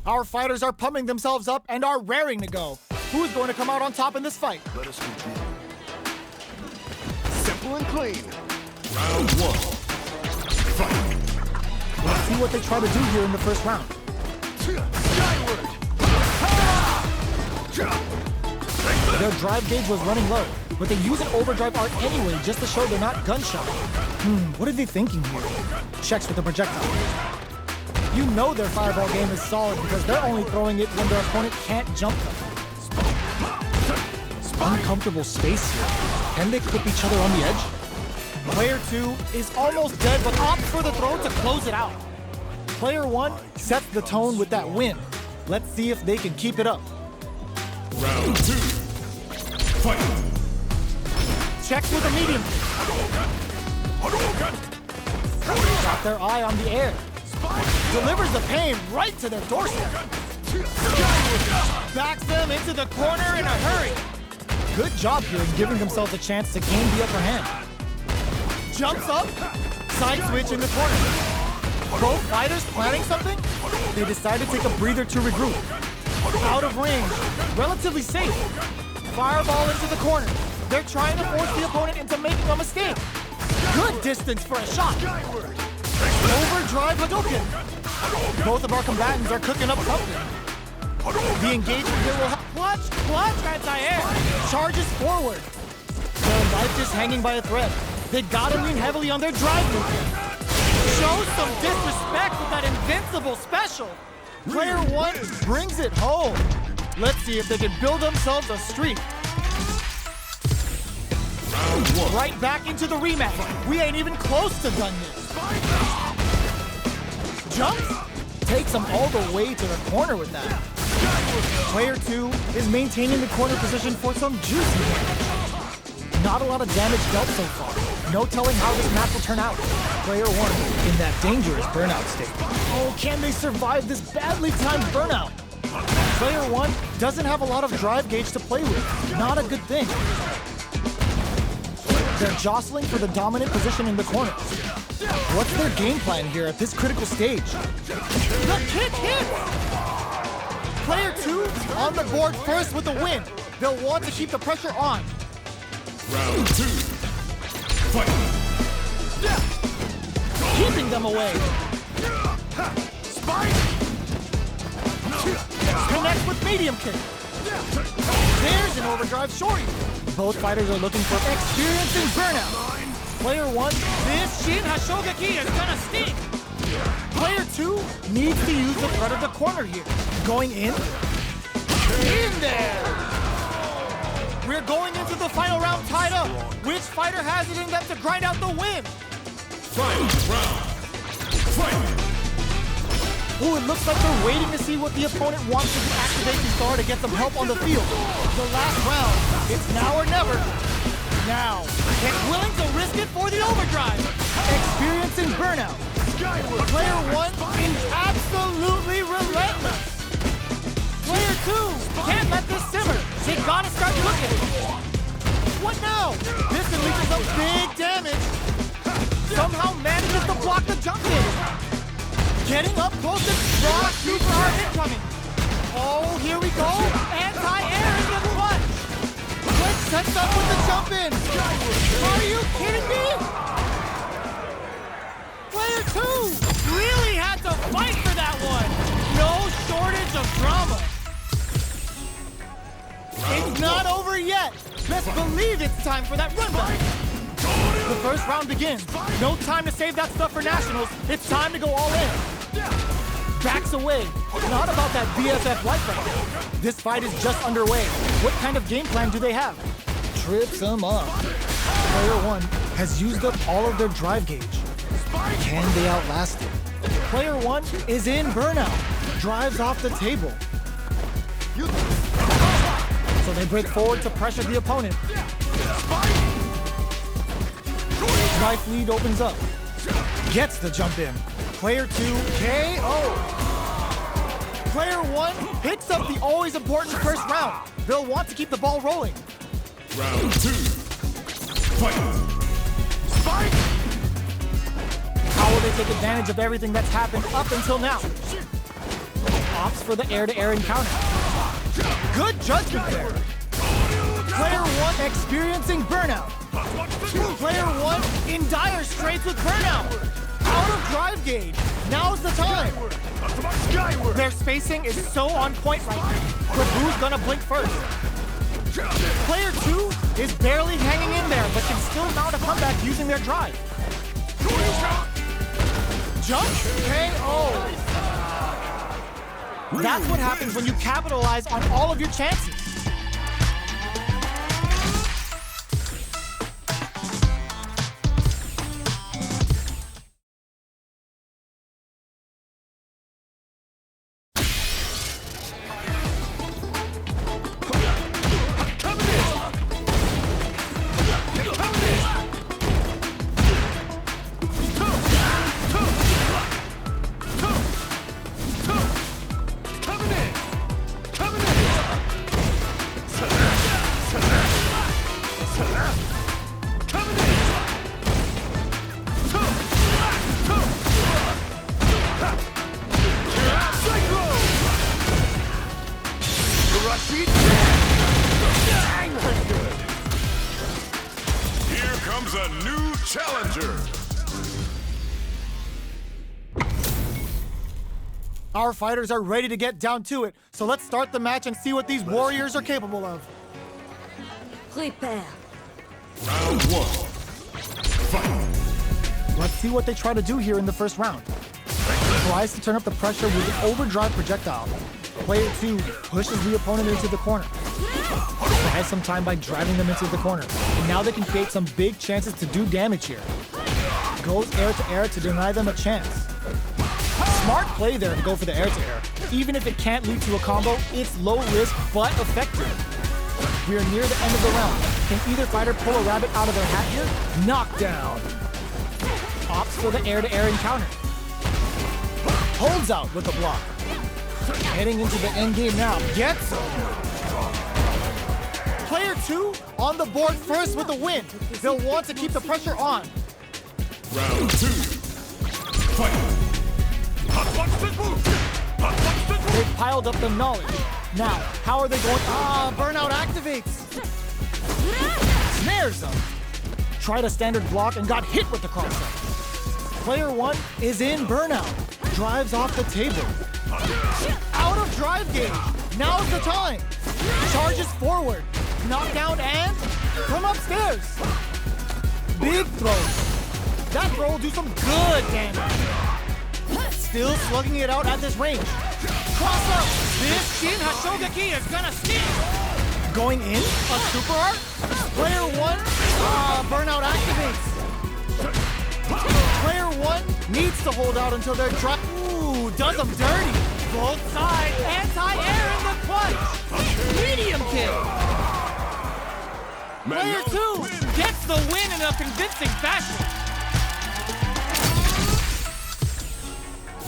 Our fighters are pumping themselves up and are raring to go. Who's going to come out on top in this fight? Let us begin. Simple and clean. Round one. Fight. Let's see what they try to do here in the first round. Skyward. Their drive gauge was running low, but they use an overdrive art anyway just to show they're not gun-shy. What are they thinking here? Checks with the projectile. You know their fireball game is solid because they're only throwing it when their opponent can't jump them. Uncomfortable space here. Can they clip each other on the edge? Player 2 is almost dead but opts for the throw to close it out. Player 1 sets the tone with that win. Let's see if they can keep it up. Round 2. Fight. Checks with a medium. Got their eye on the air. Delivers the pain right to their doorstep. Backs them into the corner in a hurry. Good job here in giving themselves a chance to gain the upper hand. Jumps up, side switch in the corner. Both fighters planning something? They decide to take a breather to regroup. Out of range, relatively safe. Fireball into the corner. They're trying to force the opponent into making a mistake. Good distance for a shot. Overdrive Hadouken. Both of our combatants are cooking up something. The engagement here will help. Clutch, anti-air. Charges forward. Their life is hanging by a thread. They gotta lean heavily on their drive movement. Show some disrespect with that invincible special. Player 1 brings it home. Let's see if they can build themselves a streak. Round 1. Right back into the rematch. We ain't even close to done yet. Jumps? Takes them all the way to the corner with that. Player 2 is maintaining the corner position for some juicy damage. Not a lot of damage dealt so far. No telling how this match will turn out. Player 1 in that dangerous burnout state. Oh, can they survive this badly timed burnout? Player 1 doesn't have a lot of drive gauge to play with. Not a good thing. They're jostling for the dominant position in the corner. What's their game plan here at this critical stage? The kick hits! Player 2 on the board first with the win. They'll want to keep the pressure on. Round 2. Fight. Keeping them away. Connects with medium kick. There's an overdrive shorty. Both fighters are looking for experience in burnout. Player 1, this Shin Hashogeki is gonna sting. Player 2 needs to use the threat of the corner here. Going in there. We're going into the final round tied up. Which fighter has it in them to grind out the win? Final round. Fight. Oh, it looks like they're waiting to see what the opponent wants to activate the star to get some help on the field. The last round, it's now or never. Now, and willing to risk it for the overdrive. Experiencing burnout. Player 1 is absolutely relentless. Player 2 can't let this simmer. They gotta start looking. What now? This unleashes some big damage. Somehow manages to block the jump in. Getting up close and raw super hard incoming. Oh, here we go. Anti-air in the clutch. Quick sets up with the jump in. Are you kidding me? Player 2 really had to fight for that one. No shortage of drama. It's not over yet. Best believe it's time for that run back. The first round begins. No time to save that stuff for nationals. It's time to go all in. Backs away. Not about that BFF life right now. This fight is just underway. What kind of game plan do they have? Trips them up. Player 1 has used up all of their drive gauge. Can they outlast it? Player 1 is in burnout. Drives off the table. So they break forward to pressure the opponent. Life lead opens up. Gets the jump in. Player 2 KO. Player 1 picks up the always important first round. They'll want to keep the ball rolling. Round 2. Fight. Spike! How will they take advantage of everything that's happened up until now? Opts for the air-to-air encounter. Good judgment there. Player 1 experiencing burnout. Player 1 in dire straits with burnout. Out of drive gauge. Now's the time. Skyward! Their spacing is so on point right now. But who's gonna blink first? Player 2 is barely hanging in there, but can still mount a comeback using their drive. Jump KO. That's what happens when you capitalize on all of your chances. Here comes a new challenger. Our fighters are ready to get down to it, so let's start the match and see what these warriors are capable of. Prepare. Round 1. Fight. Let's see what they try to do here in the first round. Tries to turn up the pressure with an overdrive projectile. Player 2 pushes the opponent into the corner. Buys some time by driving them into the corner. And now they can create some big chances to do damage here. Goes air to air to deny them a chance. Smart play there to go for the air to air. Even if it can't lead to a combo, it's low risk but effective. We are near the end of the round. Can either fighter pull a rabbit out of their hat here? Knockdown. Opts for the air to air encounter. Holds out with the block. Heading into the end game now. Gets him. Player 2 on the board first with the win. They'll want to keep the pressure on. Round 2. Fight. They've piled up the knowledge. Now, how are they going? Burnout activates. Snares them. Tried a standard block and got hit with the cross-up. Player 1 is in burnout. Drives off the table. Out of drive gauge. Now's the time. Charges forward. Knockdown and from upstairs. Big throw. That throw will do some good damage. Still slugging it out at this range. Cross up. This Shin Hashogeki is gonna sting. Going in, a super art. Player 1, burnout activates. Player 1 needs to hold out until they're dropped. Ooh, does them dirty. Both sides, anti-air in the clutch. Medium kill. Player 2 gets the win in a convincing fashion.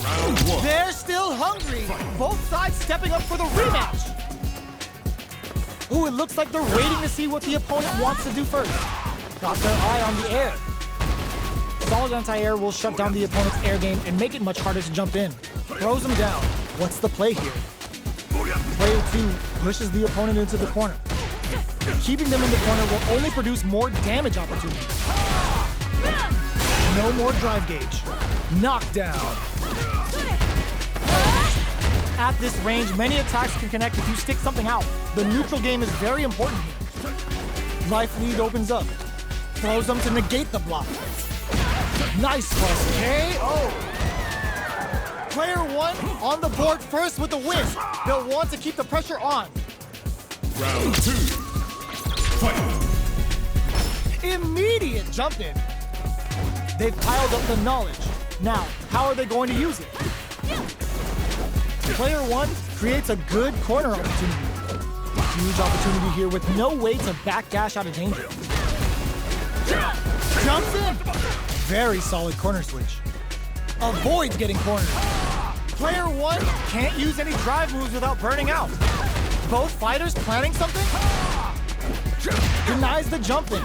Round 1. They're still hungry. Both sides stepping up for the rematch. Ooh, it looks like they're waiting to see what the opponent wants to do first. Got their eye on the air. Solid anti-air will shut down the opponent's air game and make it much harder to jump in. Throws him down. What's the play here? Player 2 pushes the opponent into the corner. Keeping them in the corner will only produce more damage opportunities. No more drive gauge. Knockdown. At this range, many attacks can connect if you stick something out. The neutral game is very important here. Life lead opens up. Throws them to negate the block. Nice plus KO. Player 1 on the board first with the win. They'll want to keep the pressure on. Round 2. Fight. Immediate jump in. They've piled up the knowledge. Now, how are they going to use it? Player 1 creates a good corner opportunity. Huge opportunity here with no way to backdash out of danger. Jumps in. Very solid corner switch. Avoids getting cornered. Player 1 can't use any drive moves without burning out. Both fighters planning something? Denies the jump in.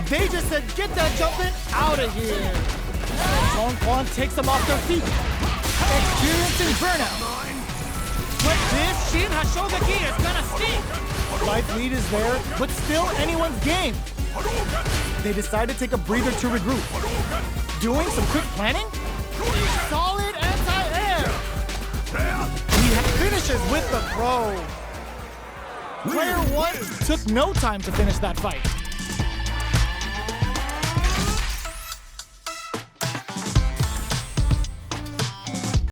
They just said, get that jump in out of here. Zhong Quan takes them off their feet. Experiencing burnout. That Shogaki is gonna sting! Life lead is there, but still anyone's game. They decide to take a breather to regroup. Doing some quick planning? Solid anti-air! He finishes with the throw. Player 1 took no time to finish that fight.